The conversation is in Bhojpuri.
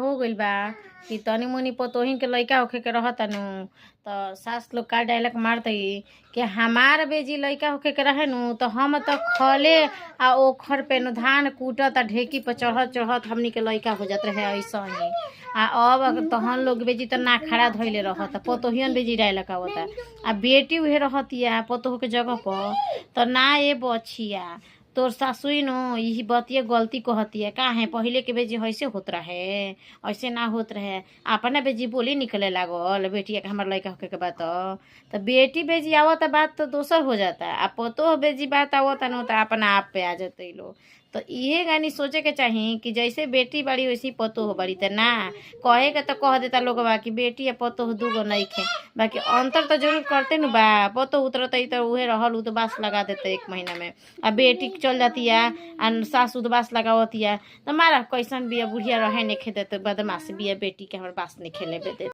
हो गइल बा कि तनी मुनी पतोहिन के लइका होखे के रहता नु तो सास लोग का डायलॉग मारतई कि हमार बेजी लइका होखे के रहे नु तो हम तो खले आ ओखर पे नु धान कूटत आ ढेकी पर चढ़त चढ़त हमनी के लइका हो जात रहे ऐसा ही। आ अब तहन लोग बेजी तो ना खड़ा धइले रहत पतोहियन बेजी डायलॉग आवता आ बेटी उहे रहतिया पतोह के जगह पर तो ना ए बछिया तोर सासुई नो यही बतिया गलती कहतिया काहे पहिले के बेजी ऐसे होत रहे ऐसे ना होत रहे अपना बेजी बोली निकले लागल बेटिया के हमार लड़का होके के बात तो बेटी बेजी आवत बात तो दोसर हो जाता आ पतो बेजी बात आवत न तो अपना आप पे आ जाते लो। तो इहे गानी सोचे के चाही कि जैसे बेटी बड़ी वैसी पतो हो बड़ी तो ना कहे के तो कह देता लोग बा कि बेटी या पतो हो दूगो नहीं खे बाकी अंतर तो जरूर करते न बा पतो उतरत तो उहे रहल उ तो बास लगा देते 1 महीना में आ बेटी चल जाती है आ सास उदबास लगावती है तो मारा कैसन बिया बुढ़िया रहे नहीं खेते तो बदमाश बिया बेटी के हमारे बास नहीं खेले दे